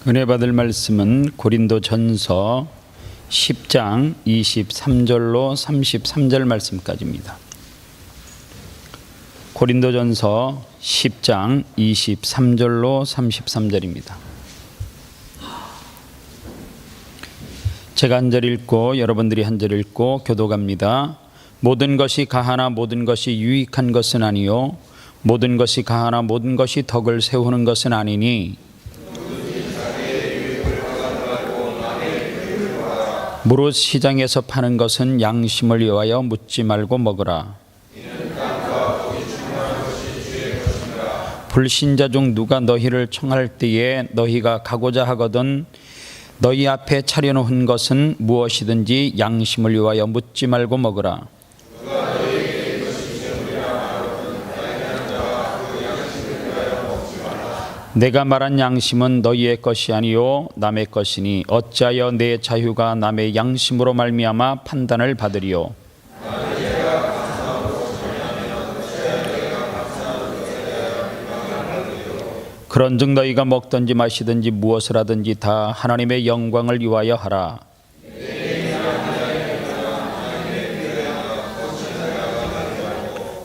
은혜 받을 말씀은 고린도전서 10장 23절로 33절 말씀까지입니다. 고린도전서 10장 23절로 33절입니다. 제가 한 절 읽고 여러분들이 한 절 읽고 교독합니다. 모든 것이 가하나 모든 것이 유익한 것은 아니요 모든 것이 가하나 모든 것이 덕을 세우는 것은 아니니 무릇 시장에서 파는 것은 양심을 위하여 묻지 말고 먹으라. 불신자 중 누가 너희를 청할 때에 너희가 가고자 하거든 너희 앞에 차려놓은 것은 무엇이든지 양심을 위하여 묻지 말고 먹으라. 내가 말한 양심은 너희의 것이 아니요 남의 것이니 어찌하여 내 자유가 남의 양심으로 말미암아 판단을 받으리요. 그런즉 너희가 먹든지 마시든지 무엇을 하든지 다 하나님의 영광을 위하여 하라.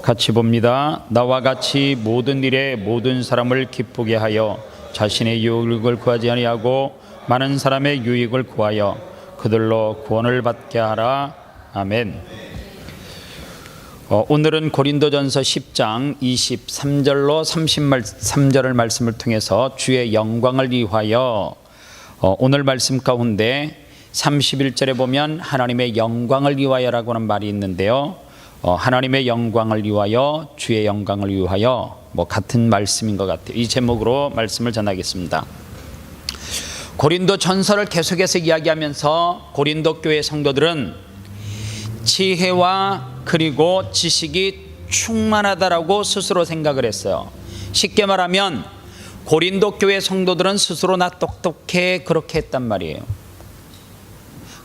같이 봅니다. 나와 같이 모든 일에 모든 사람을 기쁘게 하여 자신의 유익을 구하지 아니하고 많은 사람의 유익을 구하여 그들로 구원을 받게 하라. 아멘. 오늘은 고린도전서 10장 23절로 33절을 말씀을 통해서 주의 영광을 위하여 오늘 말씀 가운데 31절에 보면 하나님의 영광을 위하여라고 하는 말이 있는데요. 하나님의 영광을 위하여 주의 영광을 위하여 같은 말씀인 것 같아요. 이 제목으로 말씀을 전하겠습니다. 고린도 전서를 계속해서 이야기하면서 고린도 교회 성도들은 지혜와 그리고 지식이 충만하다라고 스스로 생각을 했어요. 쉽게 말하면 고린도 교회 성도들은 스스로 나 똑똑해 그렇게 했단 말이에요.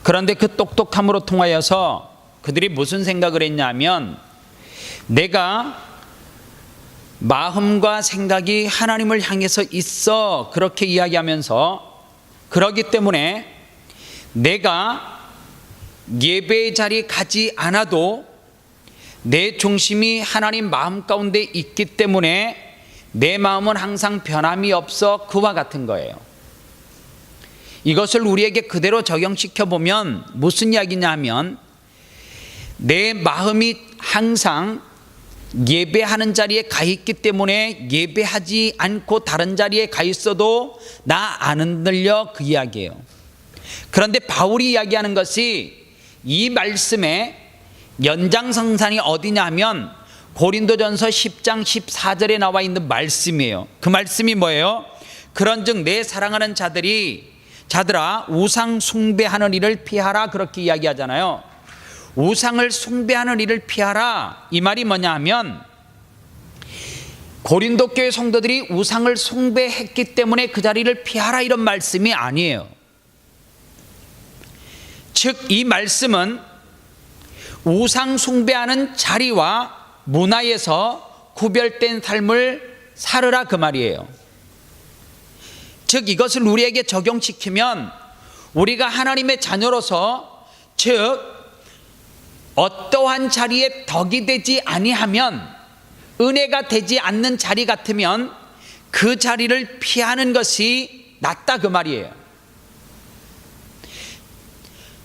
그런데 그 똑똑함으로 통하여서 그들이 무슨 생각을 했냐면 내가 마음과 생각이 하나님을 향해서 있어 그렇게 이야기하면서 그러기 때문에 내가 예배의 자리에 가지 않아도 내 중심이 하나님 마음 가운데 있기 때문에 내 마음은 항상 변함이 없어 그와 같은 거예요. 이것을 우리에게 그대로 적용시켜 보면 무슨 이야기냐 하면 내 마음이 항상 예배하는 자리에 가 있기 때문에 예배하지 않고 다른 자리에 가 있어도 나 안 흔들려 그 이야기예요. 그런데 바울이 이야기하는 것이 이 말씀의 연장선상이 어디냐 하면 고린도전서 10장 14절에 나와 있는 말씀이에요. 그 말씀이 뭐예요? 그런즉 내 사랑하는 자들아 우상 숭배하는 일을 피하라 그렇게 이야기하잖아요. 우상을 숭배하는 일을 피하라 이 말이 뭐냐 하면 고린도 교회 성도들이 우상을 숭배했기 때문에 그 자리를 피하라 이런 말씀이 아니에요. 즉 이 말씀은 우상 숭배하는 자리와 문화에서 구별된 삶을 살으라 그 말이에요. 즉 이것을 우리에게 적용시키면 우리가 하나님의 자녀로서 즉 어떠한 자리에 덕이 되지 아니하면 은혜가 되지 않는 자리 같으면 그 자리를 피하는 것이 낫다 그 말이에요.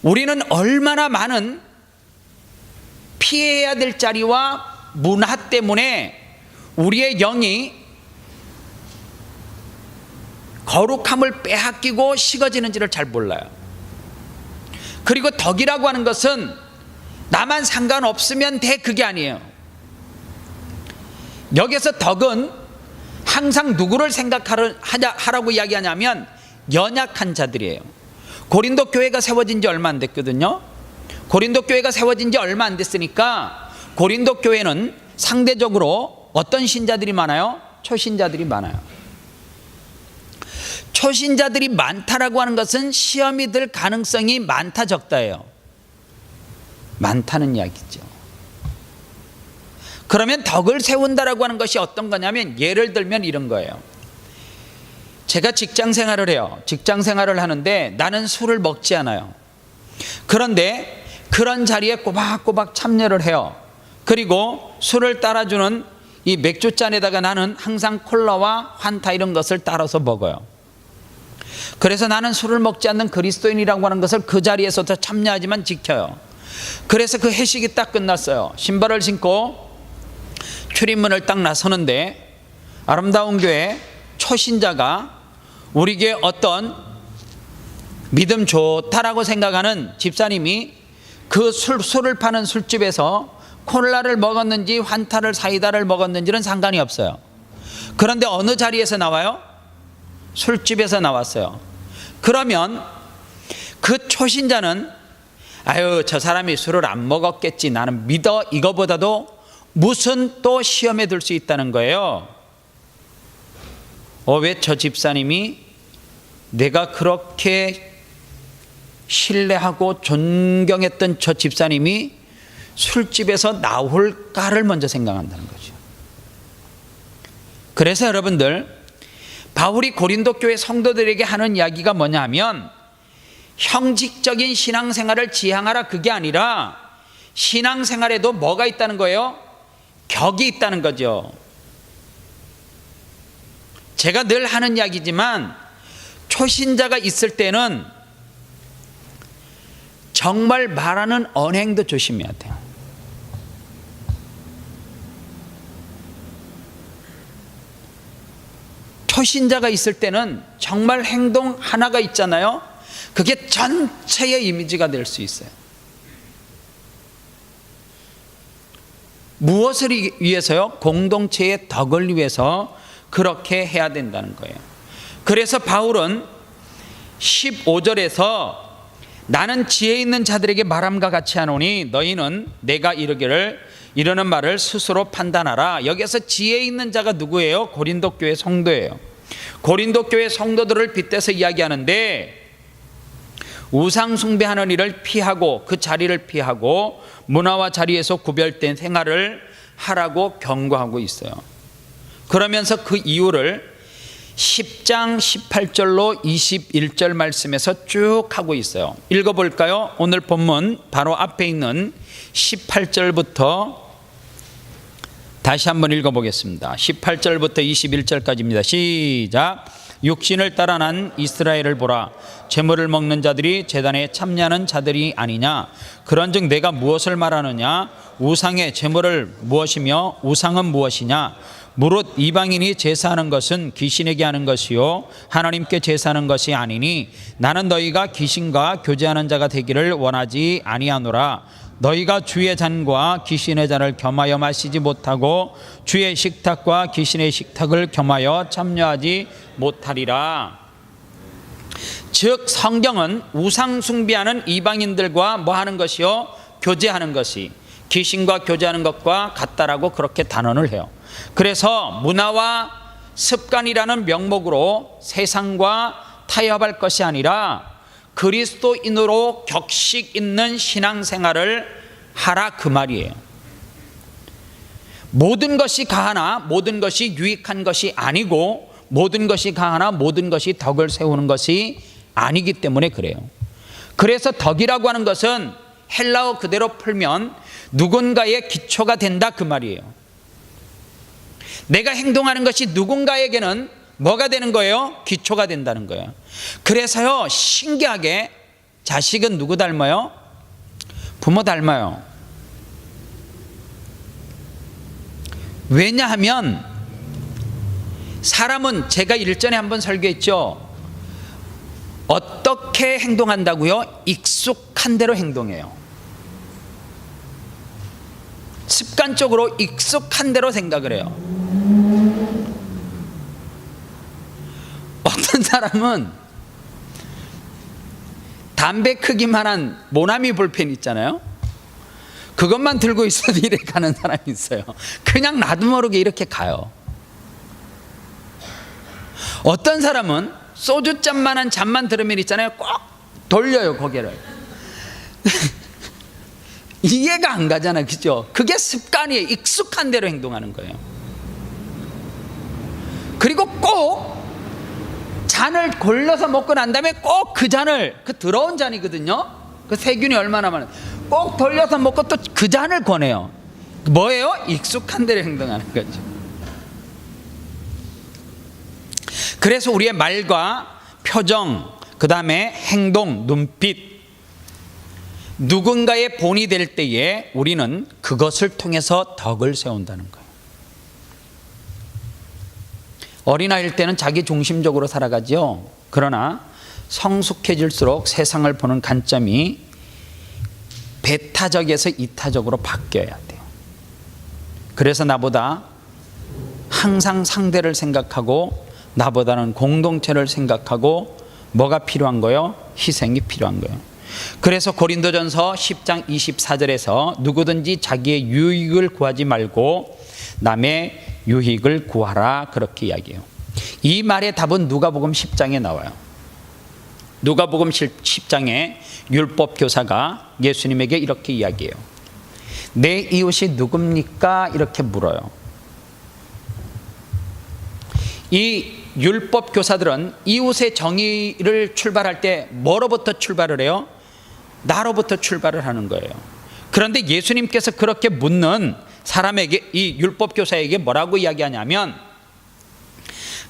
우리는 얼마나 많은 피해야 될 자리와 문화 때문에 우리의 영이 거룩함을 빼앗기고 식어지는지를 잘 몰라요. 그리고 덕이라고 하는 것은 나만 상관없으면 돼 그게 아니에요. 여기서 덕은 항상 누구를 생각하라고 이야기하냐면 연약한 자들이에요. 고린도 교회가 세워진 지 얼마 안 됐거든요. 고린도 교회가 세워진 지 얼마 안 됐으니까 고린도 교회는 상대적으로 어떤 신자들이 많아요? 초신자들이 많아요. 초신자들이 많다라고 하는 것은 시험이 들 가능성이 많다 적다예요. 많다는 이야기죠. 그러면 덕을 세운다라고 하는 것이 어떤 거냐면 예를 들면 이런 거예요. 제가 직장 생활을 해요. 직장 생활을 하는데 나는 술을 먹지 않아요. 그런데 그런 자리에 꼬박꼬박 참여를 해요. 그리고 술을 따라주는 이 맥주잔에다가 나는 항상 콜라와 환타 이런 것을 따라서 먹어요. 그래서 나는 술을 먹지 않는 그리스도인이라고 하는 것을 그 자리에서도 참여하지만 지켜요. 그래서 그 회식이 딱 끝났어요. 신발을 신고 출입문을 딱 나서는데 아름다운 교회 초신자가 우리 교회 어떤 믿음 좋다라고 생각하는 집사님이 그 술을 파는 술집에서 콜라를 먹었는지 환타를 사이다를 먹었는지는 상관이 없어요. 그런데 어느 자리에서 나와요? 술집에서 나왔어요. 그러면 그 초신자는 아유 저 사람이 술을 안 먹었겠지 나는 믿어 이거보다도 무슨 또 시험에 들 수 있다는 거예요. 왜 저 집사님이 내가 그렇게 신뢰하고 존경했던 저 집사님이 술집에서 나올까를 먼저 생각한다는 거죠. 그래서 여러분들 바울이 고린도 교회 성도들에게 하는 이야기가 뭐냐 하면 형식적인 신앙생활을 지향하라 그게 아니라 신앙생활에도 뭐가 있다는 거예요? 격이 있다는 거죠. 제가 늘 하는 이야기지만 초신자가 있을 때는 정말 말하는 언행도 조심해야 돼요. 초신자가 있을 때는 정말 행동 하나가 있잖아요. 그게 전체의 이미지가 될 수 있어요. 무엇을 위해서요? 공동체의 덕을 위해서 그렇게 해야 된다는 거예요. 그래서 바울은 15절에서 나는 지혜 있는 자들에게 말함과 같이 하노니 너희는 내가 이르는 말을 스스로 판단하라. 여기서 지혜 있는 자가 누구예요? 고린도 교회 성도예요. 고린도 교회 성도들을 빗대서 이야기하는데 우상 숭배하는 일을 피하고 그 자리를 피하고 문화와 자리에서 구별된 생활을 하라고 경고하고 있어요. 그러면서 그 이유를 10장 18절로 21절 말씀에서 쭉 하고 있어요. 읽어볼까요? 오늘 본문 바로 앞에 있는 18절부터 다시 한번 읽어보겠습니다. 18절부터 21절까지입니다. 시작. 육신을 따라 난 이스라엘을 보라. 제물을 먹는 자들이 제단에 참여하는 자들이 아니냐. 그런즉 내가 무엇을 말하느냐. 우상의 제물을 무엇이며 우상은 무엇이냐. 무릇 이방인이 제사하는 것은 귀신에게 하는 것이요 하나님께 제사하는 것이 아니니 나는 너희가 귀신과 교제하는 자가 되기를 원하지 아니하노라. 너희가 주의 잔과 귀신의 잔을 겸하여 마시지 못하고 주의 식탁과 귀신의 식탁을 겸하여 참여하지 못하리라. 즉 성경은 우상 숭배하는 이방인들과 뭐 하는 것이요? 교제하는 것이 귀신과 교제하는 것과 같다라고 그렇게 단언을 해요. 그래서 문화와 습관이라는 명목으로 세상과 타협할 것이 아니라 그리스도인으로 격식 있는 신앙생활을 하라 그 말이에요. 모든 것이 가하나 모든 것이 유익한 것이 아니고 모든 것이 가하나 모든 것이 덕을 세우는 것이 아니기 때문에 그래요. 그래서 덕이라고 하는 것은 헬라어 그대로 풀면 누군가의 기초가 된다 그 말이에요. 내가 행동하는 것이 누군가에게는 뭐가 되는 거예요? 기초가 된다는 거예요. 그래서요 신기하게 자식은 누구 닮아요? 부모 닮아요. 왜냐하면 사람은 제가 일전에 한번 설교했죠. 어떻게 행동한다고요? 익숙한 대로 행동해요. 습관적으로 익숙한 대로 생각을 해요. 어떤 사람은 담배 크기만한 모나미 볼펜 있잖아요. 그것만 들고 있어도 이렇게 가는 사람이 있어요. 그냥 나도 모르게 이렇게 가요. 어떤 사람은 소주잔만한 잔만 들으면 있잖아요. 꼭 돌려요 고개를. 이해가 안 가잖아요. 그죠? 그게 습관이에요. 익숙한 대로 행동하는 거예요. 그리고 꼭 잔을 골라서 먹고 난 다음에 꼭 그 잔을, 그 더러운 잔이거든요. 그 세균이 얼마나 많은, 꼭 돌려서 먹고 또 그 잔을 권해요. 뭐예요? 익숙한 대로 행동하는 거죠. 그래서 우리의 말과 표정, 그 다음에 행동, 눈빛, 누군가의 본이 될 때에 우리는 그것을 통해서 덕을 세운다는 거예요. 어린아이일 때는 자기 중심적으로 살아가죠. 그러나 성숙해질수록 세상을 보는 관점이 배타적에서 이타적으로 바뀌어야 돼요. 그래서 나보다 항상 상대를 생각하고 나보다는 공동체를 생각하고 뭐가 필요한 거예요? 희생이 필요한 거예요. 그래서 고린도전서 10장 24절에서 누구든지 자기의 유익을 구하지 말고 남의 유익을 구하라, 그렇게 이야기해요. 이 말의 답은 누가복음 10장에 나와요. 누가복음 10장에 율법 교사가 예수님에게 이렇게 이야기해요. 내 이웃이 누굽니까? 이렇게 물어요. 이 율법 교사들은 이웃의 정의를 출발할 때 뭐로부터 출발을 해요? 나로부터 출발을 하는 거예요. 그런데 예수님께서 그렇게 묻는 사람에게, 이 율법 교사에게 뭐라고 이야기하냐면,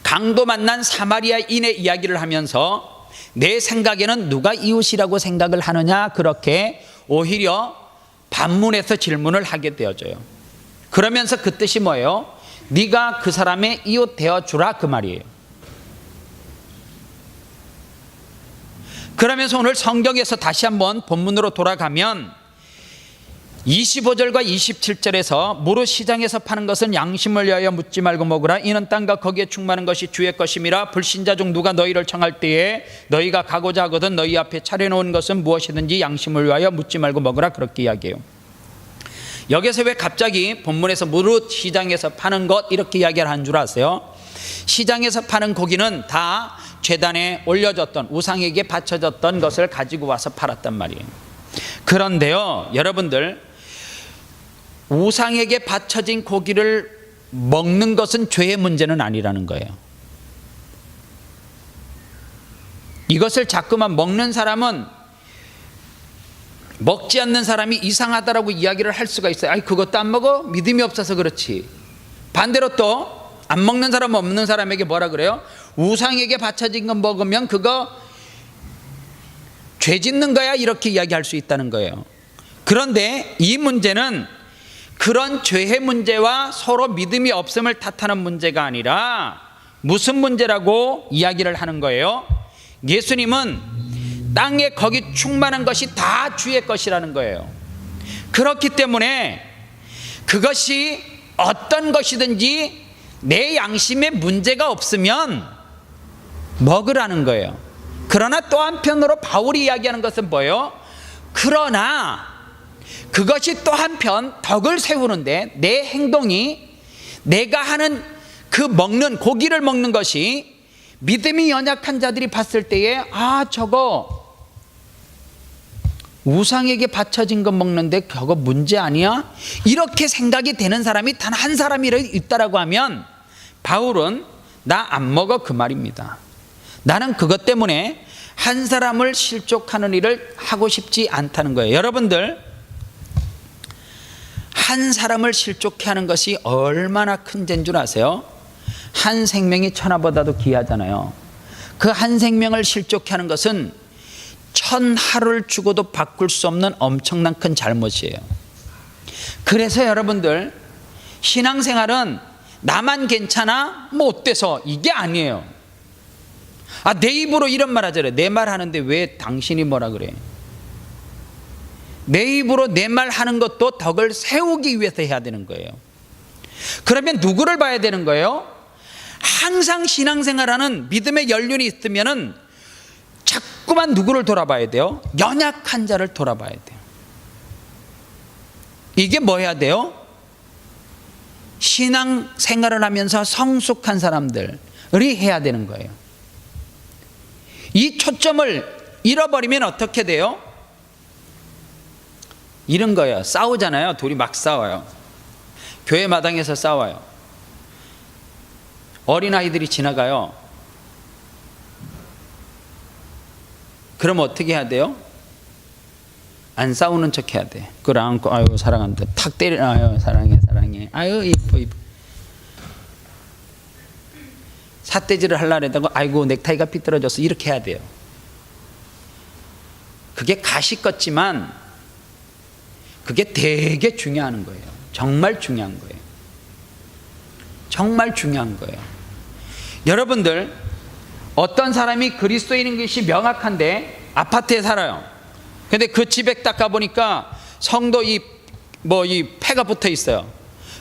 강도 만난 사마리아인의 이야기를 하면서 내 생각에는 누가 이웃이라고 생각을 하느냐, 그렇게 오히려 반문해서 질문을 하게 되어져요. 그러면서 그 뜻이 뭐예요? 네가 그 사람의 이웃 되어주라, 그 말이에요. 그러면서 오늘 성경에서 다시 한번 본문으로 돌아가면 25절과 27절에서 무릇 시장에서 파는 것은 양심을 위하여 묻지 말고 먹으라. 이는 땅과 거기에 충만한 것이 주의 것임이라. 불신자 중 누가 너희를 청할 때에 너희가 가고자 하거든 너희 앞에 차려놓은 것은 무엇이든지 양심을 위하여 묻지 말고 먹으라, 그렇게 이야기해요. 여기서 왜 갑자기 본문에서 무릇 시장에서 파는 것 이렇게 이야기를 한 줄 아세요? 시장에서 파는 고기는 다 제단에 올려졌던, 우상에게 바쳐졌던 것을 가지고 와서 팔았단 말이에요. 그런데요, 여러분들, 우상에게 바쳐진 고기를 먹는 것은 죄의 문제는 아니라는 거예요. 이것을 자꾸만 먹는 사람은 먹지 않는 사람이 이상하다라고 이야기를 할 수가 있어요. 아이, 그것도 안 먹어? 믿음이 없어서 그렇지. 반대로 또 안 먹는 사람, 없는 사람에게 뭐라 그래요? 우상에게 바쳐진 거 먹으면 그거 죄 짓는 거야, 이렇게 이야기할 수 있다는 거예요. 그런데 이 문제는 그런 죄의 문제와 서로 믿음이 없음을 탓하는 문제가 아니라 무슨 문제라고 이야기를 하는 거예요? 예수님은 땅에 거기 충만한 것이 다 주의 것이라는 거예요. 그렇기 때문에 그것이 어떤 것이든지 내 양심에 문제가 없으면 먹으라는 거예요. 그러나 또 한편으로 바울이 이야기하는 것은 뭐예요? 그러나 그것이 또 한편 덕을 세우는데 내 행동이, 내가 하는 그 먹는, 고기를 먹는 것이 믿음이 연약한 자들이 봤을 때에 아, 저거 우상에게 바쳐진 거 먹는데 저거 문제 아니야? 이렇게 생각이 되는 사람이 단 한 사람이라도 있다라고 하면 바울은 나 안 먹어, 그 말입니다. 나는 그것 때문에 한 사람을 실족하는 일을 하고 싶지 않다는 거예요. 여러분들, 한 사람을 실족해 하는 것이 얼마나 큰 죄인 줄 아세요? 한 생명이 천하보다도 귀하잖아요. 그 한 생명을 실족해 하는 것은 1000하루를 죽어도 바꿀 수 없는 엄청난 큰 잘못이에요. 그래서 여러분들, 신앙생활은 나만 괜찮아? 뭐 어때서? 이게 아니에요. 아, 내 입으로 이런 말 하잖아요. 내 말 하는데 왜 당신이 뭐라 그래? 내 입으로 내 말 하는 것도 덕을 세우기 위해서 해야 되는 거예요. 그러면 누구를 봐야 되는 거예요? 항상 신앙생활하는 믿음의 연륜이 있으면은 자꾸만 누구를 돌아봐야 돼요? 연약한 자를 돌아봐야 돼요. 이게 뭐 해야 돼요? 신앙생활을 하면서 성숙한 사람들이 해야 되는 거예요. 이 초점을 잃어버리면 어떻게 돼요? 이런 거예요. 싸우잖아요. 둘이 막 싸워요. 교회 마당에서 싸워요. 어린아이들이 지나가요. 그럼 어떻게 해야 돼요? 안 싸우는 척 해야 돼. 그걸 안고 아유 사랑한다. 탁 때려. 아유 사랑해 사랑해. 아유 이뻐 이뻐. 삿대질을 하려고 아이고 넥타이가 삐뚤어졌어. 이렇게 해야 돼요. 그게 가시 같지만 그게 되게 중요한 거예요. 정말 중요한 거예요. 정말 중요한 거예요. 여러분들 어떤 사람이 그리스도인인 것이 명확한데 아파트에 살아요. 근데 그 집에 딱 가보니까 성도 이 폐가 붙어 있어요.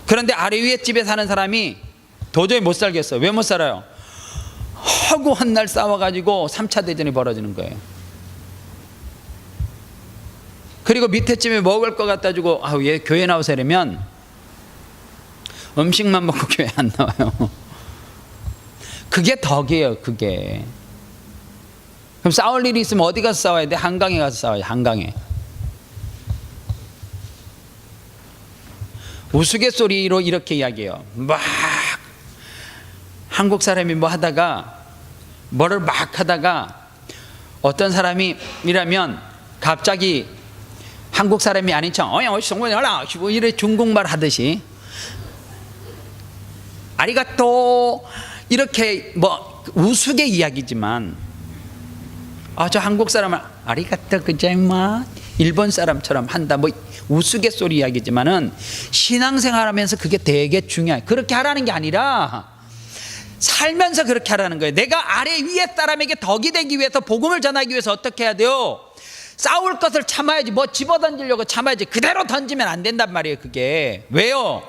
그런데 아래 위에 집에 사는 사람이 도저히 못 살겠어요. 왜 못 살아요? 허구 한 날 싸워가지고 3차 대전이 벌어지는 거예요. 그리고 밑에 집에 먹을 거 갖다 주고 얘 교회 나오세요 이러면 음식만 먹고 교회 안 나와요. 그게 덕이에요. 그게. 그럼 싸울 일이 있으면 어디 가서 싸워야 돼? 한강에 가서 싸워요. 한강에. 우스갯소리로 이렇게 이야기해요. 막 한국 사람이 뭐를 막 하다가 어떤 사람이라면 갑자기 한국 사람이 아닌 척 이래 중국말 하듯이 아리가또 이렇게 우스개 이야기지만 저 한국 사람은 아리가또 그자마 일본 사람처럼 한다 우스갯소리 이야기지만은 신앙생활하면서 그게 되게 중요해. 그렇게 하라는 게 아니라 살면서 그렇게 하라는 거예요. 내가 아래 위에 사람에게 덕이 되기 위해서 복음을 전하기 위해서 어떻게 해야 돼요? 싸울 것을 참아야지. 집어던지려고 참아야지. 그대로 던지면 안 된단 말이에요. 그게 왜요?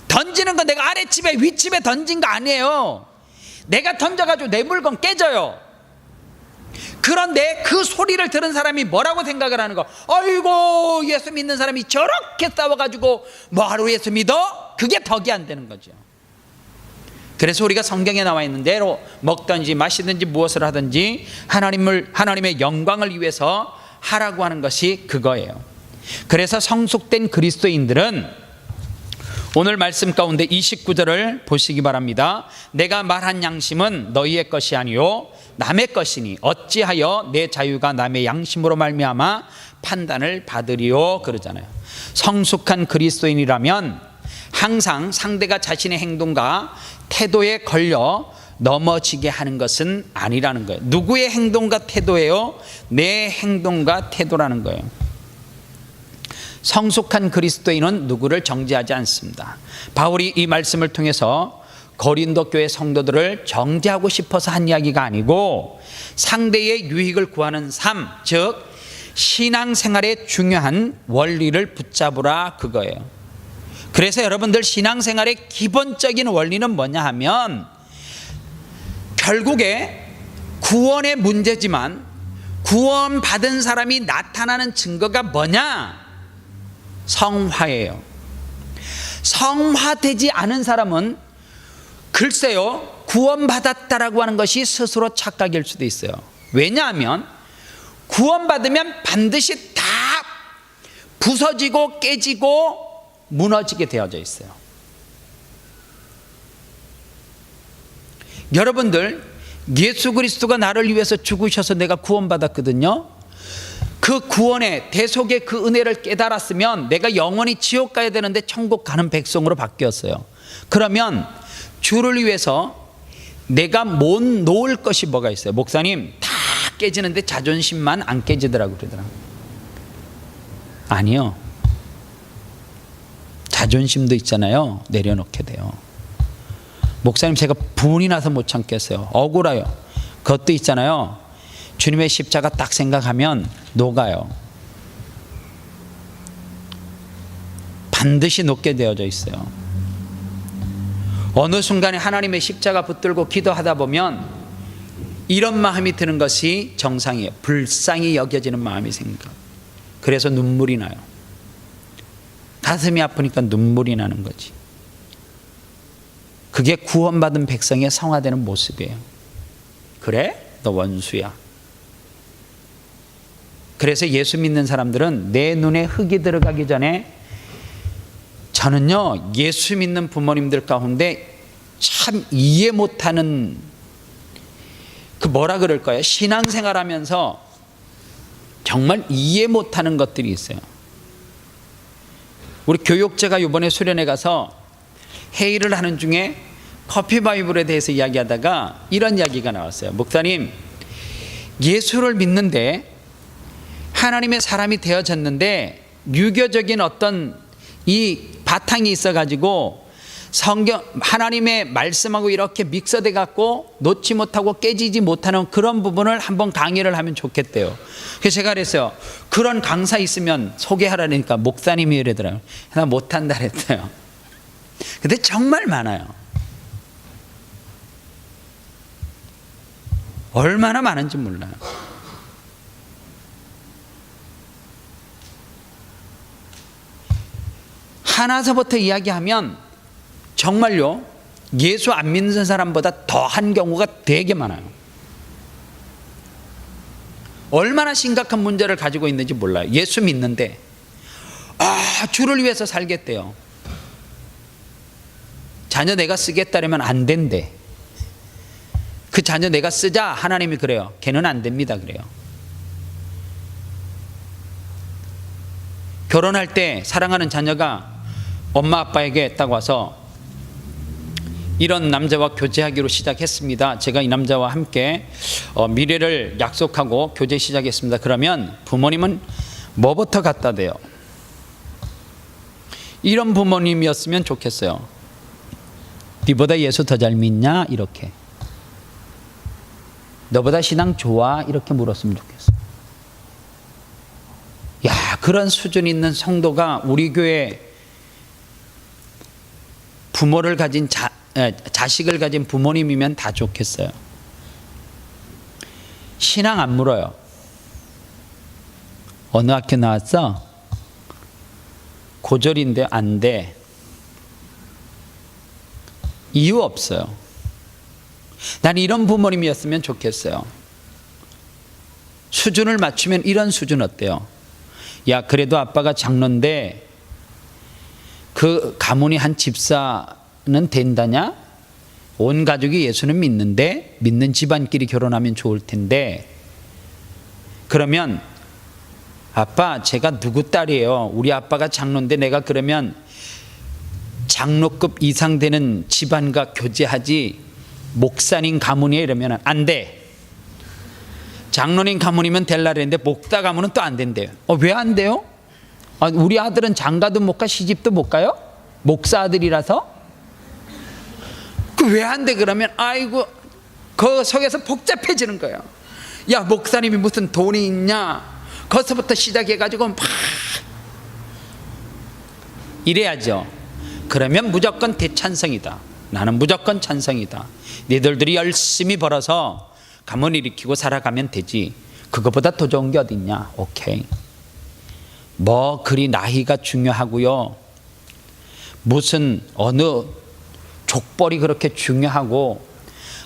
던지는 건 내가 아랫집에 윗집에 던진 거 아니에요. 내가 던져가지고 내 물건 깨져요. 그런데 그 소리를 들은 사람이 뭐라고 생각을 하는 거? 아이고 예수 믿는 사람이 저렇게 싸워가지고 뭐하러 예수 믿어? 그게 덕이 안 되는 거죠. 그래서 우리가 성경에 나와 있는 대로 먹든지 마시든지 무엇을 하든지 하나님의 영광을 위해서 하라고 하는 것이 그거예요. 그래서 성숙된 그리스도인들은 오늘 말씀 가운데 29절을 보시기 바랍니다. 내가 말한 양심은 너희의 것이 아니요 남의 것이니 어찌하여 내 자유가 남의 양심으로 말미암아 판단을 받으리요 그러잖아요. 성숙한 그리스도인이라면 항상 상대가 자신의 행동과 태도에 걸려 넘어지게 하는 것은 아니라는 거예요. 누구의 행동과 태도예요? 내 행동과 태도라는 거예요. 성숙한 그리스도인은 누구를 정죄하지 않습니다. 바울이 이 말씀을 통해서 고린도 교회 성도들을 정죄하고 싶어서 한 이야기가 아니고 상대의 유익을 구하는 삶, 즉 신앙생활의 중요한 원리를 붙잡으라 그거예요. 그래서 여러분들 신앙생활의 기본적인 원리는 뭐냐 하면 결국에 구원의 문제지만 구원받은 사람이 나타나는 증거가 뭐냐? 성화예요. 성화되지 않은 사람은 글쎄요 구원받았다라고 하는 것이 스스로 착각일 수도 있어요. 왜냐하면 구원받으면 반드시 다 부서지고 깨지고 무너지게 되어져 있어요. 여러분들 예수 그리스도가 나를 위해서 죽으셔서 내가 구원받았거든요. 그 구원의 대속의 그 은혜를 깨달았으면 내가 영원히 지옥 가야 되는데 천국 가는 백성으로 바뀌었어요. 그러면 주를 위해서 내가 못 놓을 것이 뭐가 있어요? 목사님 다 깨지는데 자존심만 안 깨지더라고 그러더라고요. 아니요, 자존심도 있잖아요. 내려놓게 돼요. 목사님 제가 분이 나서 못 참겠어요. 억울해요. 그것도 있잖아요. 주님의 십자가 딱 생각하면 녹아요. 반드시 녹게 되어져 있어요. 어느 순간에 하나님의 십자가 붙들고 기도하다 보면 이런 마음이 드는 것이 정상이에요. 불쌍히 여겨지는 마음이 생겨. 그래서 눈물이 나요. 가슴이 아프니까 눈물이 나는 거지. 그게 구원받은 백성의 성화되는 모습이에요. 그래? 너 원수야. 그래서 예수 믿는 사람들은 내 눈에 흙이 들어가기 전에 저는요 예수 믿는 부모님들 가운데 참 이해 못하는 그 뭐라 그럴까요? 신앙생활하면서 정말 이해 못하는 것들이 있어요. 우리 교육자가 이번에 수련회 가서 회의를 하는 중에 커피 바이블에 대해서 이야기하다가 이런 이야기가 나왔어요. 목사님, 예수를 믿는데 하나님의 사람이 되어졌는데 유교적인 어떤 이 바탕이 있어가지고 성경 하나님의 말씀하고 이렇게 믹서돼 갖고 놓지 못하고 깨지지 못하는 그런 부분을 한번 강의를 하면 좋겠대요. 그래서 제가 그랬어요. 그런 강사 있으면 소개하라니까 목사님이 이러더라고요. 나 못한다 그랬어요. 근데 정말 많아요. 얼마나 많은지 몰라요. 하나서부터 이야기하면 정말요, 예수 안 믿는 사람보다 더한 경우가 되게 많아요. 얼마나 심각한 문제를 가지고 있는지 몰라요. 예수 믿는데 주를 위해서 살겠대요. 자녀 내가 쓰겠다면 안 된대. 그 자녀 내가 쓰자 하나님이 그래요. 걔는 안 됩니다 그래요. 결혼할 때 사랑하는 자녀가 엄마 아빠에게 딱 와서 이런 남자와 교제하기로 시작했습니다. 제가 이 남자와 함께 미래를 약속하고 교제 시작했습니다. 그러면 부모님은 뭐부터 갖다 대요? 이런 부모님이었으면 좋겠어요. 네보다 예수 더 잘 믿냐? 이렇게. 너보다 신앙 좋아? 이렇게 물었으면 좋겠어요. 야, 그런 수준 있는 성도가 우리 교회 부모를 가진 자식을 가진 부모님이면 다 좋겠어요. 신앙 안 물어요. 어느 학교 나왔어? 고졸인데 안 돼. 이유 없어요. 난 이런 부모님이었으면 좋겠어요. 수준을 맞추면 이런 수준 어때요? 야, 그래도 아빠가 장로인데 그 가문이 한 집사는 된다냐? 온 가족이 예수는 믿는데 믿는 집안끼리 결혼하면 좋을 텐데, 그러면 아빠 제가 누구 딸이에요? 우리 아빠가 장로인데 내가 그러면 장로급 이상 되는 집안과 교제하지 목사님 가문이에요 이러면 안 돼. 장로님 가문이면 될라 그랬는데 목사 가문은 또 안 된대요. 왜 안 돼요? 우리 아들은 장가도 못 가 시집도 못 가요? 목사 아들이라서? 그 왜 안 돼? 그러면 아이고 그 속에서 복잡해지는 거예요. 야, 목사님이 무슨 돈이 있냐? 거기서부터 시작해가지고 막 이래야죠. 그러면 무조건 대찬성이다. 나는 무조건 찬성이다. 니들들이 열심히 벌어서 가문 일으키고 살아가면 되지. 그거보다 더 좋은 게 어딨냐? 오케이. 뭐 그리 나이가 중요하고요. 무슨 어느 족벌이 그렇게 중요하고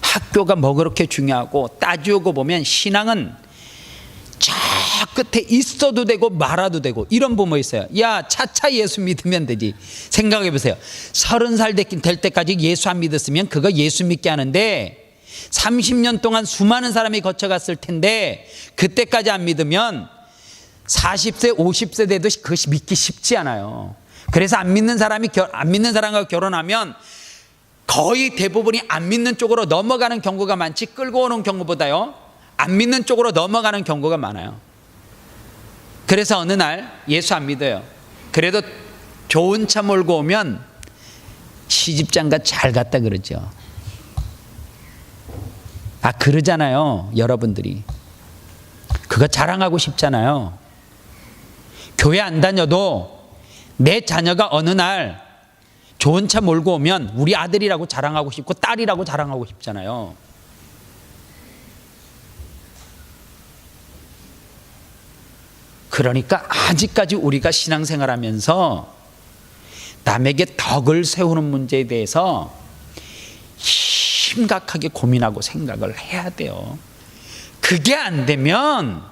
학교가 뭐 그렇게 중요하고 따지고 보면 신앙은 저 끝에 있어도 되고 말아도 되고 이런 부모 있어요. 야, 차차 예수 믿으면 되지. 생각해 보세요. 30살 될 때까지 예수 안 믿었으면 그거 예수 믿게 하는데 30년 동안 수많은 사람이 거쳐갔을 텐데 그때까지 안 믿으면 40세 50세 돼도 그것이 믿기 쉽지 않아요. 그래서 안 믿는 사람과 결혼하면 거의 대부분이 안 믿는 쪽으로 넘어가는 경우가 많지, 끌고 오는 경우보다요 안 믿는 쪽으로 넘어가는 경우가 많아요. 그래서 어느 날 예수 안 믿어요. 그래도 좋은 차 몰고 오면 시집장가 잘 갔다 그러죠. 그러잖아요. 여러분들이 그거 자랑하고 싶잖아요. 교회 안 다녀도 내 자녀가 어느 날 좋은 차 몰고 오면 우리 아들이라고 자랑하고 싶고 딸이라고 자랑하고 싶잖아요. 그러니까 아직까지 우리가 신앙생활하면서 남에게 덕을 세우는 문제에 대해서 심각하게 고민하고 생각을 해야 돼요. 그게 안 되면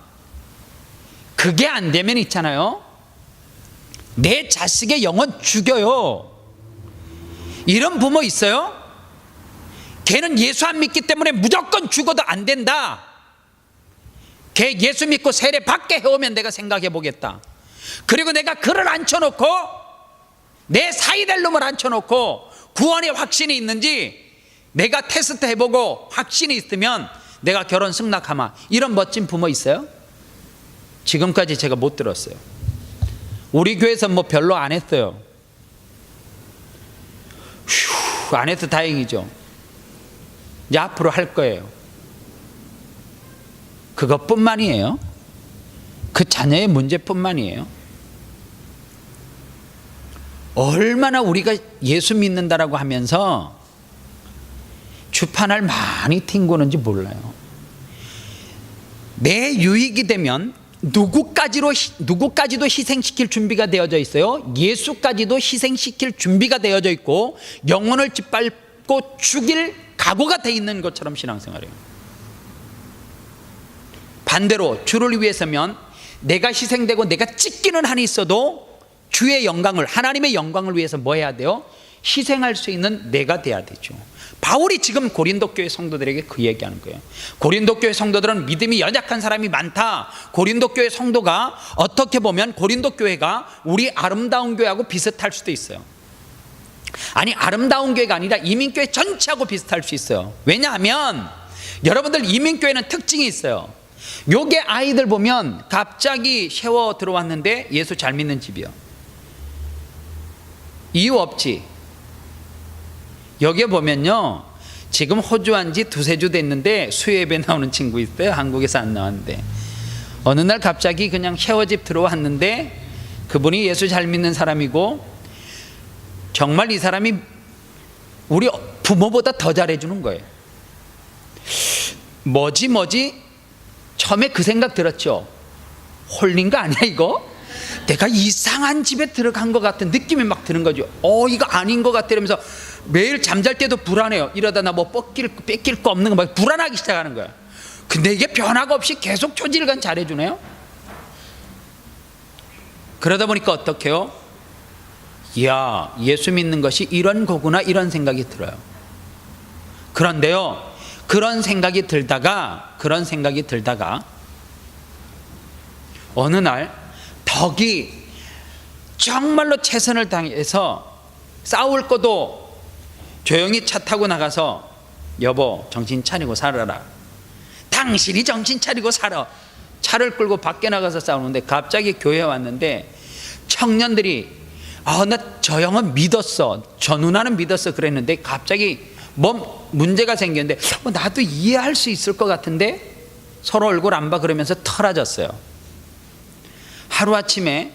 있잖아요. 내 자식의 영혼 죽여요. 이런 부모 있어요? 걔는 예수 안 믿기 때문에 무조건 죽어도 안 된다. 걔 예수 믿고 세례 받게 해오면 내가 생각해 보겠다. 그리고 내가 그를 앉혀놓고 내 사이 될 놈을 앉혀놓고 구원의 확신이 있는지 내가 테스트 해보고 확신이 있으면 내가 결혼 승낙하마. 이런 멋진 부모 있어요? 지금까지 제가 못 들었어요. 우리 교회에서 뭐 별로 안 했어요. 휴, 안 해서 다행이죠. 이제 앞으로 할 거예요. 그것뿐만이에요. 그 자녀의 문제뿐만이에요. 얼마나 우리가 예수 믿는다라고 하면서 주판을 많이 튕구는지 몰라요. 내 유익이 되면 누구까지도 희생시킬 준비가 되어져 있어요. 예수까지도 희생시킬 준비가 되어져 있고 영혼을 짓밟고 죽일 각오가 돼 있는 것처럼 신앙생활이에요. 반대로 주를 위해서면 내가 희생되고 내가 찢기는 한이 있어도 주의 영광을, 하나님의 영광을 위해서 뭐 해야 돼요? 희생할 수 있는 내가 돼야 되죠. 바울이 지금 고린도 교회 성도들에게 그 얘기하는 거예요. 고린도 교회 성도들은 믿음이 연약한 사람이 많다. 고린도 교회 성도가 어떻게 보면 고린도 교회가 우리 아름다운 교회하고 비슷할 수도 있어요. 아니, 아름다운 교회가 아니라 이민교회 전체하고 비슷할 수 있어요. 왜냐하면 여러분들 이민교회는 특징이 있어요. 요게 아이들 보면 갑자기 샤워 들어왔는데 예수 잘 믿는 집이요. 이유 없지. 여기에 보면요, 지금 호주 한지 두세 주 됐는데 수요예배 나오는 친구 있어요. 한국에서 안 나왔는데 어느 날 갑자기 그냥 샤워집 들어왔는데 그분이 예수 잘 믿는 사람이고 정말 이 사람이 우리 부모보다 더 잘해주는 거예요. 뭐지? 처음에 그 생각 들었죠. 홀린 거 아니야 이거? 내가 이상한 집에 들어간 것 같은 느낌이 막 드는 거죠. 이거 아닌 것 같아 이러면서 매일 잠잘 때도 불안해요. 이러다 나 뭐 뺏길 거 없는 거 막 불안하기 시작하는 거야. 근데 이게 변화가 없이 계속 초질간 잘해주네요. 그러다 보니까 어떡해요? 이야, 예수 믿는 것이 이런 거구나, 이런 생각이 들어요. 그런데요, 그런 생각이 들다가 어느 날 덕이 정말로 최선을 다해서 싸울 것도 조용히 차 타고 나가서 여보 정신 차리고 살아라. 당신이 정신 차리고 살아. 차를 끌고 밖에 나가서 싸우는데 갑자기 교회에 왔는데 청년들이 나 저 형은 믿었어, 저 누나는 믿었어 그랬는데 갑자기 뭐 문제가 생겼는데 나도 이해할 수 있을 것 같은데 서로 얼굴 안 봐 그러면서 털어졌어요. 하루아침에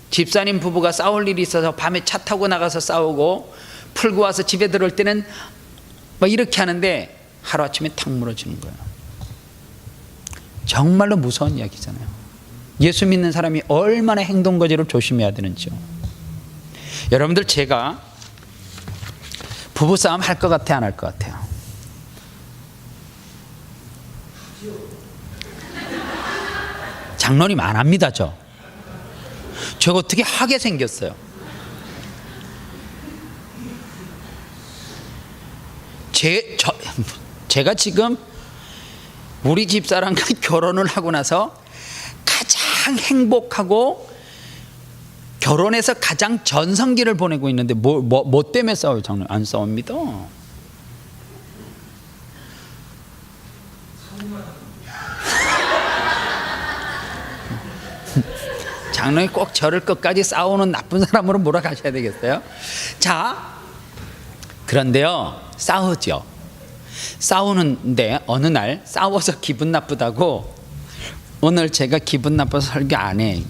집사님 부부가 싸울 일이 있어서 밤에 차 타고 나가서 싸우고 풀고 와서 집에 들어올 때는 뭐 이렇게 하는데 하루아침에 탁 무너지는 거예요. 정말로 무서운 이야기잖아요. 예수 믿는 사람이 얼마나 행동거지를 조심해야 되는지요. 여러분들, 제가 부부싸움 할 것 같아요, 안 할 것 같아요? 장로님 안 합니다. 제가 어떻게 하게 생겼어요. 제가 지금 우리 집사람과 결혼을 하고 나서 가장 행복하고 결혼해서 가장 전성기를 보내고 있는데 뭐 때문에 싸워요? 장로님 안 싸웁니다. 장로님 꼭 저를 끝까지 싸우는 나쁜 사람으로 몰아가셔야 되겠어요? 자, 그런데요, 싸우죠. 싸우는데 어느 날 싸워서 기분 나쁘다고 오늘 제가 기분 나빠서 설교 안 해.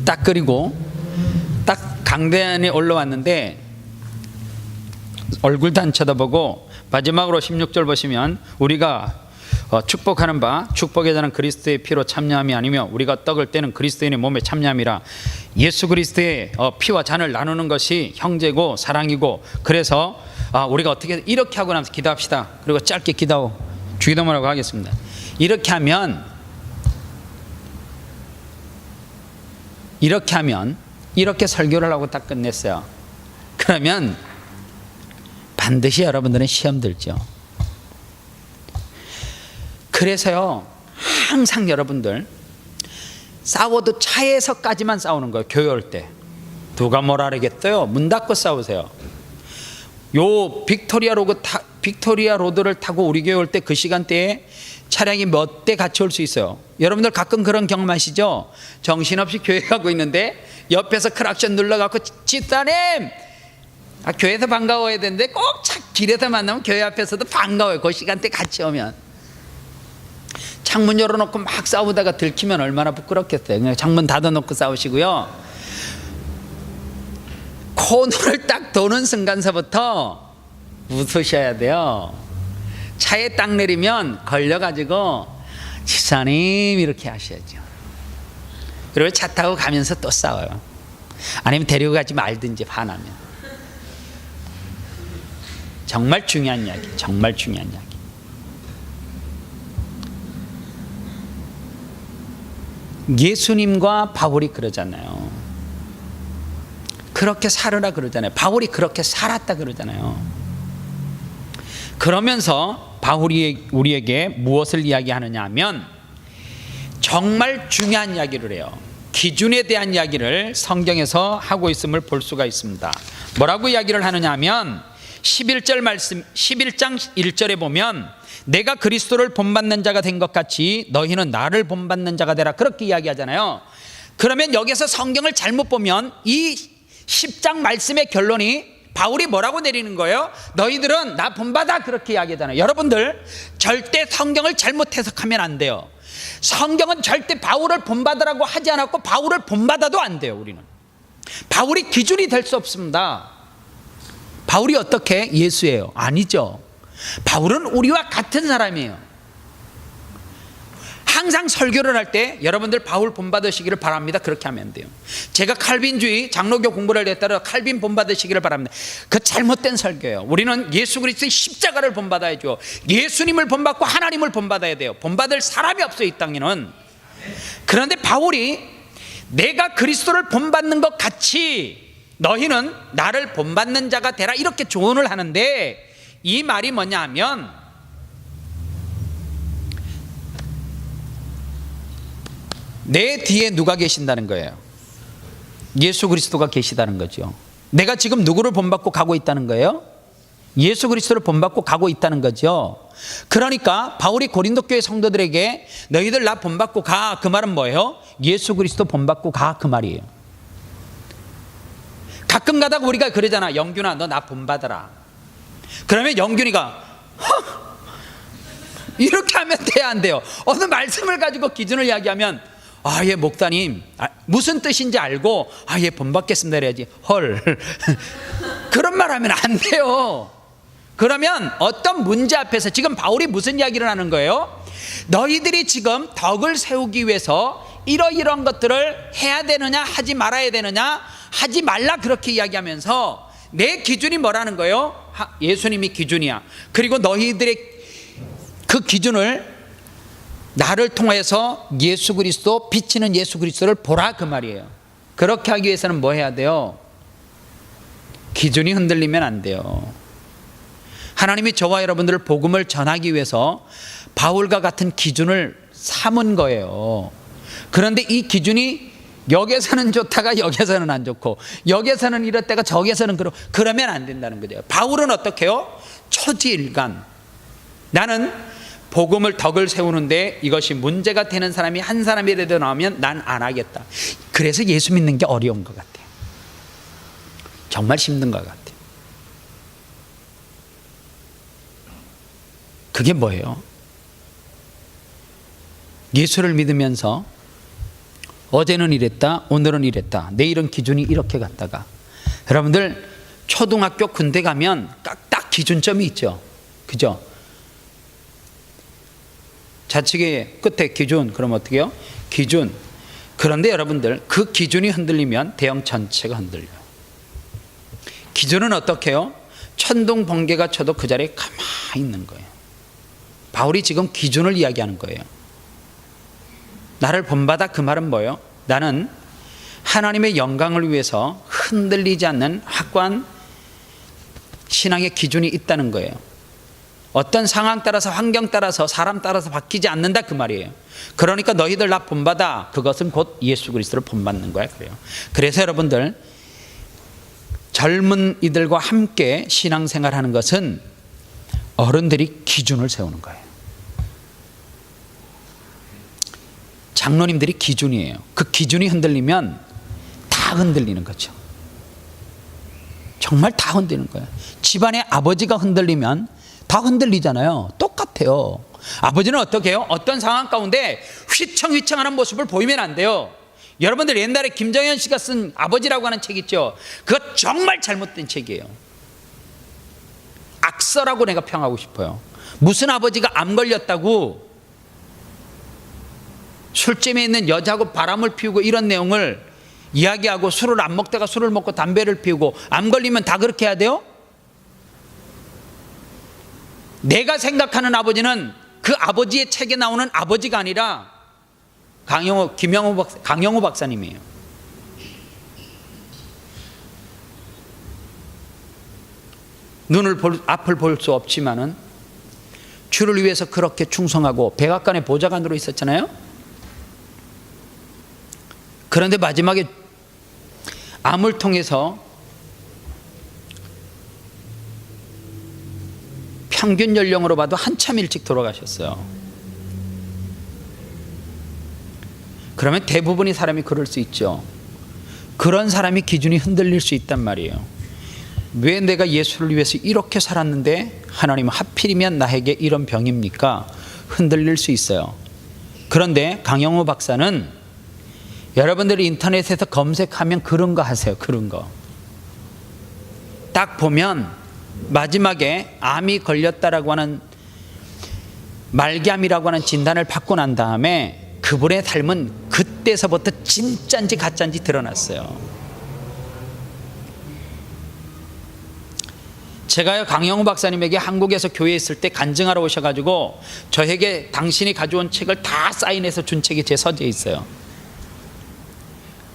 딱 그리고 딱 강단에 올라왔는데 얼굴도 안 쳐다보고 마지막으로 16절 보시면 우리가 축복하는 바 축복에 대한 그리스도의 피로 참여함이 아니며 우리가 떡을 떼는 그리스도인의 몸에 참여함이라. 예수 그리스도의 피와 잔을 나누는 것이 형제고 사랑이고, 그래서 우리가 어떻게 이렇게 하고 나서 기도합시다. 그리고 짧게 기도하고 주기도문하고 하겠습니다. 이렇게 하면 이렇게 설교를 하고 딱 끝냈어요. 그러면 반드시 여러분들은 시험 들죠. 그래서요, 항상 여러분들 싸워도 차에서까지만 싸우는 거예요. 교회 올 때 누가 뭐라 그러겠어요? 문 닫고 싸우세요. 요 빅토리아 로드를 타고 우리 교회 올 때 그 시간대에 차량이 몇 대 같이 올 수 있어요. 여러분들 가끔 그런 경험하시죠? 정신없이 교회 가고 있는데 옆에서 크락션 눌러갖고 집사님, 교회에서 반가워야 되는데 꼭 길에서 만나면 교회 앞에서도 반가워요. 그 시간대 같이 오면. 창문 열어놓고 막 싸우다가 들키면 얼마나 부끄럽겠어요. 그냥 창문 닫아놓고 싸우시고요. 코너를 딱 도는 순간서부터 웃으셔야 돼요. 차에 딱 내리면 걸려가지고 집사님 이렇게 하셔야죠. 그리고 차 타고 가면서 또 싸워요. 아니면 데리고 가지 말든지 화나면. 정말 중요한 이야기, 정말 중요한 이야기. 예수님과 바울이 그러잖아요. 그렇게 살으라 그러잖아요. 바울이 그렇게 살았다 그러잖아요. 그러면서 바울이 우리에게 무엇을 이야기하느냐 하면 정말 중요한 이야기를 해요. 기준에 대한 이야기를 성경에서 하고 있음을 볼 수가 있습니다. 뭐라고 이야기를 하느냐 하면 11절 말씀, 11장 1절에 보면 내가 그리스도를 본받는 자가 된 것 같이 너희는 나를 본받는 자가 되라, 그렇게 이야기하잖아요. 그러면 여기서 성경을 잘못 보면 이 10장 말씀의 결론이 바울이 뭐라고 내리는 거예요? 너희들은 나 본받아, 그렇게 이야기하잖아요. 여러분들 절대 성경을 잘못 해석하면 안 돼요. 성경은 절대 바울을 본받으라고 하지 않았고 바울을 본받아도 안 돼요. 우리는 바울이 기준이 될 수 없습니다. 바울이 어떻게 예수예요? 아니죠. 바울은 우리와 같은 사람이에요. 항상 설교를 할 때 여러분들 바울 본받으시기를 바랍니다. 그렇게 하면 안 돼요. 제가 칼빈주의 장로교 공부를 했다라 칼빈 본받으시기를 바랍니다. 그 잘못된 설교예요. 우리는 예수 그리스도의 십자가를 본받아야죠. 예수님을 본받고 하나님을 본받아야 돼요. 본받을 사람이 없어요, 이 땅에는. 그런데 바울이 내가 그리스도를 본받는 것 같이 너희는 나를 본받는 자가 되라, 이렇게 조언을 하는데 이 말이 뭐냐 하면 내 뒤에 누가 계신다는 거예요? 예수 그리스도가 계시다는 거죠. 내가 지금 누구를 본받고 가고 있다는 거예요? 예수 그리스도를 본받고 가고 있다는 거죠. 그러니까 바울이 고린도 교회 성도들에게 너희들 나 본받고 가, 그 말은 뭐예요? 예수 그리스도 본받고 가, 그 말이에요. 가끔 가다가 우리가 그러잖아. 영균아, 너 나 본받아라. 그러면 영균이가 이렇게 하면 돼야 안 돼요. 어느 말씀을 가지고 기준을 이야기하면 예 목사님 무슨 뜻인지 알고 예 본받겠습니다 이래야지. 헐 그런 말 하면 안 돼요. 그러면 어떤 문제 앞에서 지금 바울이 무슨 이야기를 하는 거예요? 너희들이 지금 덕을 세우기 위해서 이러이러한 것들을 해야 되느냐 하지 말아야 되느냐, 하지 말라, 그렇게 이야기하면서 내 기준이 뭐라는 거예요? 예수님이 기준이야. 그리고 너희들의 그 기준을 나를 통해서 예수 그리스도, 비치는 예수 그리스도를 보라, 그 말이에요. 그렇게 하기 위해서는 뭐 해야 돼요? 기준이 흔들리면 안 돼요. 하나님이 저와 여러분들을 복음을 전하기 위해서 바울과 같은 기준을 삼은 거예요. 그런데 이 기준이 여기서는 좋다가 여기서는 안 좋고 여기서는 이렇다가 저기서는 그러면 안 된다는 거죠. 바울은 어떻게 해요? 초지일관, 나는 복음을 덕을 세우는데 이것이 문제가 되는 사람이 한 사람이라도 나오면 난 안 하겠다. 그래서 예수 믿는 게 어려운 것 같아요. 정말 힘든 것 같아요. 그게 뭐예요? 예수를 믿으면서 어제는 이랬다, 오늘은 이랬다, 내일은 기준이 이렇게 갔다가, 여러분들 초등학교 군대 가면 딱 기준점이 있죠. 그죠? 좌측에 끝에 기준, 그럼 어떻게 해요? 기준. 그런데 여러분들 그 기준이 흔들리면 대형 전체가 흔들려요. 기준은 어떻게 해요? 천둥 번개가 쳐도 그 자리에 가만히 있는 거예요. 바울이 지금 기준을 이야기하는 거예요. 나를 본받아, 그 말은 뭐예요? 나는 하나님의 영광을 위해서 흔들리지 않는 확고한 신앙의 기준이 있다는 거예요. 어떤 상황 따라서, 환경 따라서, 사람 따라서 바뀌지 않는다 그 말이에요. 그러니까 너희들 나 본받아. 그것은 곧 예수 그리스도를 본받는 거야. 그래요. 그래서 여러분들 젊은 이들과 함께 신앙생활하는 것은 어른들이 기준을 세우는 거예요. 장로님들이 기준이에요. 그 기준이 흔들리면 다 흔들리는 거죠. 정말 다 흔들리는 거예요. 집안의 아버지가 흔들리면 다 흔들리잖아요. 똑같아요. 아버지는 어떻게 해요? 어떤 상황 가운데 휘청휘청하는 모습을 보이면 안 돼요. 여러분들 옛날에 김정현 씨가 쓴 아버지라고 하는 책 있죠. 그거 정말 잘못된 책이에요. 악서라고 내가 평하고 싶어요. 무슨 아버지가 암 걸렸다고 술집에 있는 여자하고 바람을 피우고 이런 내용을 이야기하고, 술을 안 먹다가 술을 먹고 담배를 피우고 암 걸리면 다 그렇게 해야 돼요? 내가 생각하는 아버지는 그 아버지의 책에 나오는 아버지가 아니라 강영호 박사님이에요. 앞을 볼 수 없지만은 주를 위해서 그렇게 충성하고 백악관의 보좌관으로 있었잖아요. 그런데 마지막에 암을 통해서 평균 연령으로 봐도 한참 일찍 돌아가셨어요. 그러면 대부분의 사람이 그럴 수 있죠. 그런 사람이 기준이 흔들릴 수 있단 말이에요. 왜 내가 예수를 위해서 이렇게 살았는데 하나님은 하필이면 나에게 이런 병입니까? 흔들릴 수 있어요. 그런데 강영호 박사는 여러분들이 인터넷에서 검색하면 그런 거 하세요. 그런 거 딱 보면 마지막에 암이 걸렸다라고 하는, 말기암이라고 하는 진단을 받고 난 다음에 그분의 삶은 그때서부터 진짜인지 가짜인지 드러났어요. 제가요, 강영우 박사님에게 한국에서 교회에 있을 때 간증하러 오셔가지고 저에게 당신이 가져온 책을 다 사인해서 준 책이 제 서재에 있어요.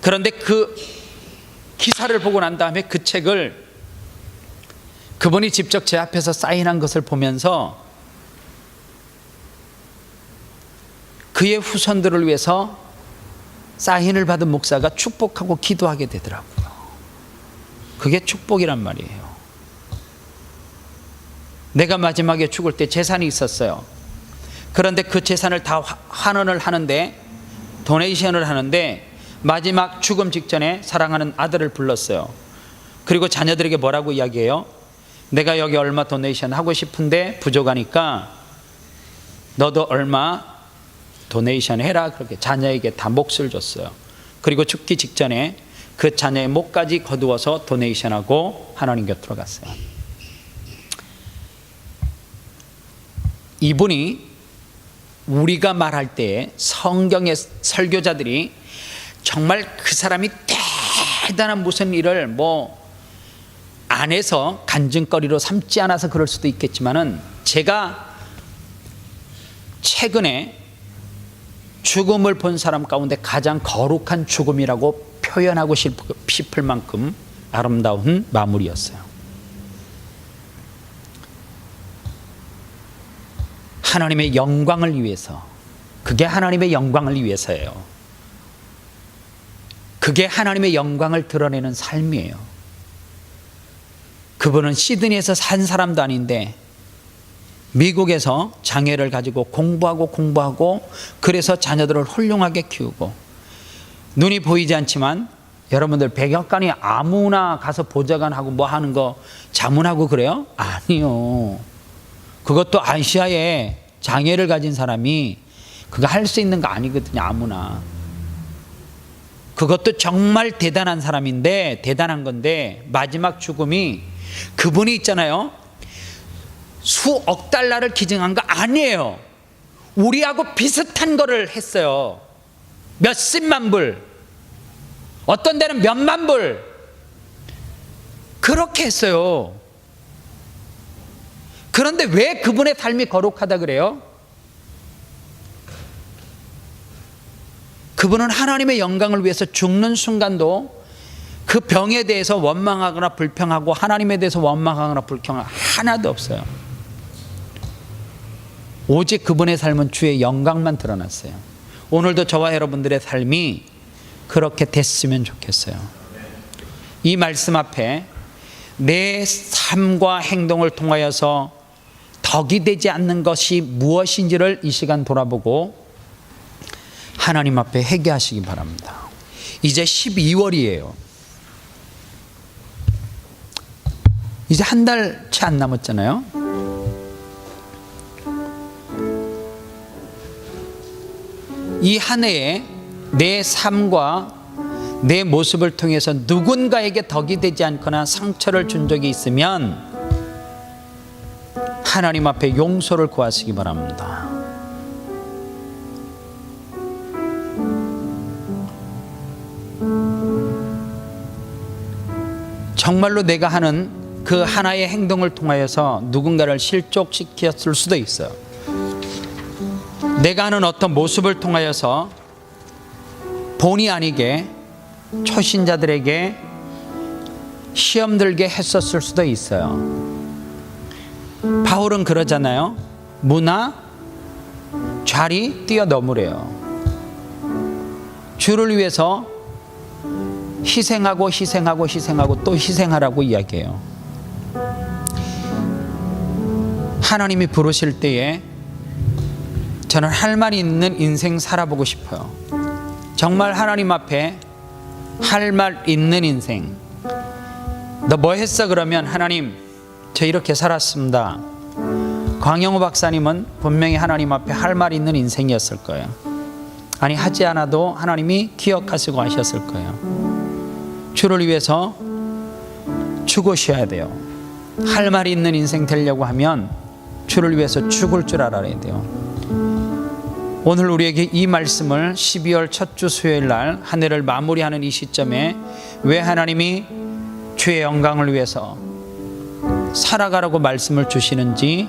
그런데 그 기사를 보고 난 다음에 그 책을 그분이 직접 제 앞에서 사인한 것을 보면서 그의 후손들을 위해서 사인을 받은 목사가 축복하고 기도하게 되더라고요. 그게 축복이란 말이에요. 내가 마지막에 죽을 때 재산이 있었어요. 그런데 그 재산을 다 환원을 하는데, 도네이션을 하는데 마지막 죽음 직전에 사랑하는 아들을 불렀어요. 그리고 자녀들에게 뭐라고 이야기해요? 내가 여기 얼마 도네이션 하고 싶은데 부족하니까 너도 얼마 도네이션 해라. 그렇게 자녀에게 다 몫을 줬어요. 그리고 죽기 직전에 그 자녀의 목까지 거두어서 도네이션하고 하나님 곁으로 갔어요. 이분이 우리가 말할 때 성경의 설교자들이 정말 그 사람이 대단한 무슨 일을 안 해서 간증거리로 삼지 않아서 그럴 수도 있겠지만은, 제가 최근에 죽음을 본 사람 가운데 가장 거룩한 죽음이라고 표현하고 싶을 만큼 아름다운 마무리였어요. 하나님의 영광을 위해서, 그게 하나님의 영광을 위해서예요. 그게 하나님의 영광을 드러내는 삶이에요. 그분은 시드니에서 산 사람도 아닌데 미국에서 장애를 가지고 공부하고 그래서 자녀들을 훌륭하게 키우고, 눈이 보이지 않지만 여러분들 백악관이 아무나 가서 보좌관하고 뭐 하는 거 자문하고 그래요? 아니요. 그것도 아시아에 장애를 가진 사람이 그거 할 수 있는 거 아니거든요. 아무나. 그것도 정말 대단한 사람인데, 대단한 건데 마지막 죽음이, 그분이 있잖아요, 수억 달러를 기증한 거 아니에요. 우리하고 비슷한 거를 했어요. 몇십만 불, 어떤 데는 몇만 불, 그렇게 했어요. 그런데 왜 그분의 삶이 거룩하다 그래요? 그분은 하나님의 영광을 위해서 죽는 순간도 그 병에 대해서 원망하거나 불평하고 하나님에 대해서 원망하거나 불평하거나 하나도 없어요. 오직 그분의 삶은 주의 영광만 드러났어요. 오늘도 저와 여러분들의 삶이 그렇게 됐으면 좋겠어요. 이 말씀 앞에 내 삶과 행동을 통하여서 덕이 되지 않는 것이 무엇인지를 이 시간 돌아보고 하나님 앞에 회개하시기 바랍니다. 이제 12월이에요. 이제 한 달 채 안 남았잖아요. 이 한 해에 내 삶과 내 모습을 통해서 누군가에게 덕이 되지 않거나 상처를 준 적이 있으면 하나님 앞에 용서를 구하시기 바랍니다. 정말로 내가 하는 그 하나의 행동을 통하여서 누군가를 실족시켰을 수도 있어요. 내가 하는 어떤 모습을 통하여서 본의 아니게 초신자들에게 시험 들게 했었을 수도 있어요. 바울은 그러잖아요. 무나 좌리 뛰어넘으래요. 주를 위해서 희생하고 또 희생하라고 이야기해요. 하나님이 부르실 때에 저는 할 말이 있는 인생 살아보고 싶어요. 정말 하나님 앞에 할 말 있는 인생. 너 뭐 했어? 그러면 하나님 저 이렇게 살았습니다. 광영우 박사님은 분명히 하나님 앞에 할 말 있는 인생이었을 거예요. 아니 하지 않아도 하나님이 기억하시고 하셨을 거예요. 주를 위해서 죽으셔야 돼요. 할 말이 있는 인생 되려고 하면 주를 위해서 죽을 줄 알아야 돼요. 오늘 우리에게 이 말씀을 12월 첫 주 수요일 날 한 해를 마무리하는 이 시점에 왜 하나님이 주의 영광을 위해서 살아가라고 말씀을 주시는지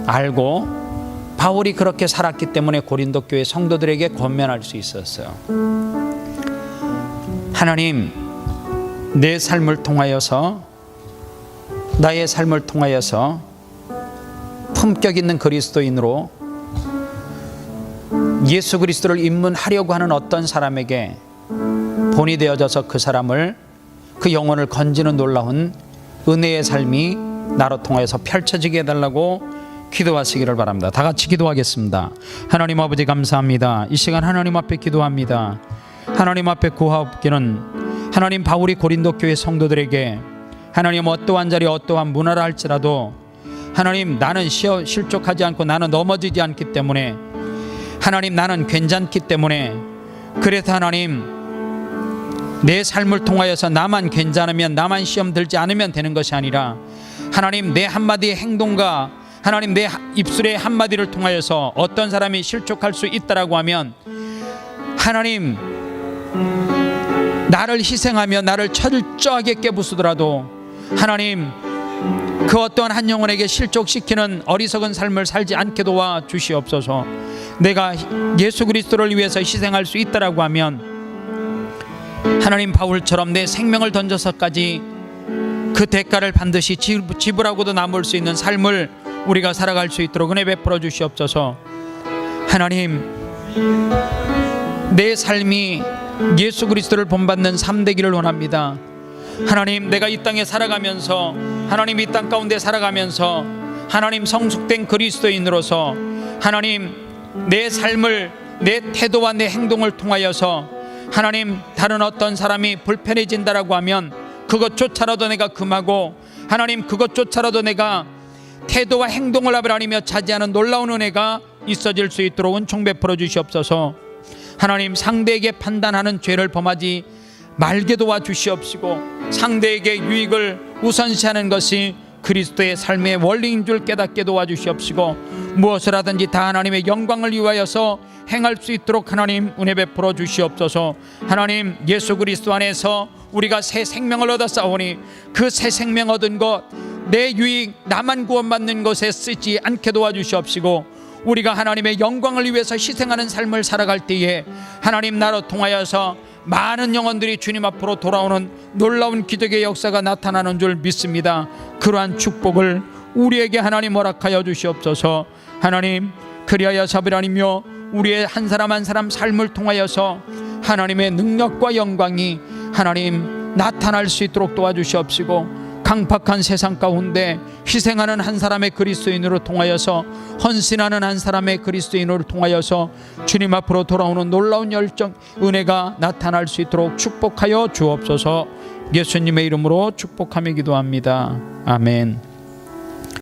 알고 바울이 그렇게 살았기 때문에 고린도 교회 성도들에게 권면할 수 있었어요. 하나님, 내 삶을 통하여서 나의 삶을 통하여서 품격 있는 그리스도인으로 예수 그리스도를 입문하려고 하는 어떤 사람에게 본이 되어져서 그 사람을 그 영혼을 건지는 놀라운 은혜의 삶이 나로 통하여서 펼쳐지게 해달라고 기도하시기를 바랍니다. 다 같이 기도하겠습니다. 하나님 아버지 감사합니다. 이 시간 하나님 앞에 기도합니다. 하나님 앞에 구하옵기는 하나님 바울이 고린도 교회 성도들에게 하나님 어떠한 자리 어떠한 문화라 할지라도 하나님 나는 실족하지 않고 나는 넘어지지 않기 때문에 하나님 나는 괜찮기 때문에 그래서 하나님 내 삶을 통하여서 나만 괜찮으면 나만 시험 들지 않으면 되는 것이 아니라 하나님 내 한마디의 행동과 하나님 내 입술의 한마디를 통하여서 어떤 사람이 실족할 수 있다라고 하면 하나님 나를 희생하며 나를 철저하게 깨부수더라도 하나님 그 어떠한 한 영혼에게 실족시키는 어리석은 삶을 살지 않게 도와 주시옵소서. 내가 예수 그리스도를 위해서 희생할 수 있다라고 하면 하나님 바울처럼 내 생명을 던져서까지 그 대가를 반드시 지불하고도 남을 수 있는 삶을 우리가 살아갈 수 있도록 은혜 베풀어 주시옵소서. 하나님 내 삶이 예수 그리스도를 본받는 삶 되기를 원합니다. 하나님 내가 이 땅에 살아가면서 하나님 이 땅 가운데 살아가면서 하나님 성숙된 그리스도인으로서 하나님 내 삶을 내 태도와 내 행동을 통하여서 하나님 다른 어떤 사람이 불편해진다라고 하면 그것조차라도 내가 금하고 하나님 그것조차라도 내가 태도와 행동을 하나님이여 차지하는 놀라운 은혜가 있어질 수 있도록 은총 베풀어 주시옵소서. 하나님 상대에게 판단하는 죄를 범하지 말게 도와주시옵시고 상대에게 유익을 우선시하는 것이 그리스도의 삶의 원리인 줄 깨닫게 도와주시옵시고 무엇을 하든지 다 하나님의 영광을 위하여서 행할 수 있도록 하나님 은혜 베풀어 주시옵소서. 하나님 예수 그리스도 안에서 우리가 새 생명을 얻어 싸우니 그 새 생명 얻은 것 내 유익 나만 구원받는 것에 쓰지 않게 도와주시옵시고 우리가 하나님의 영광을 위해서 희생하는 삶을 살아갈 때에 하나님 나로 통하여서 많은 영혼들이 주님 앞으로 돌아오는 놀라운 기적의 역사가 나타나는 줄 믿습니다. 그러한 축복을 우리에게 하나님 허락하여 주시옵소서. 하나님, 그리하여 자비하시며 우리의 한 사람 한 사람 삶을 통하여서 하나님의 능력과 영광이 하나님 나타날 수 있도록 도와주시옵시고, 강팍한 세상 가운데 희생하는 한 사람의 그리스도인으로 통하여서, 헌신하는 한 사람의 그리스도인으로 통하여서 주님 앞으로 돌아오는 놀라운 열정, 은혜가 나타날 수 있도록 축복하여 주옵소서. 예수님의 이름으로 축복하며 기도합니다. 아멘.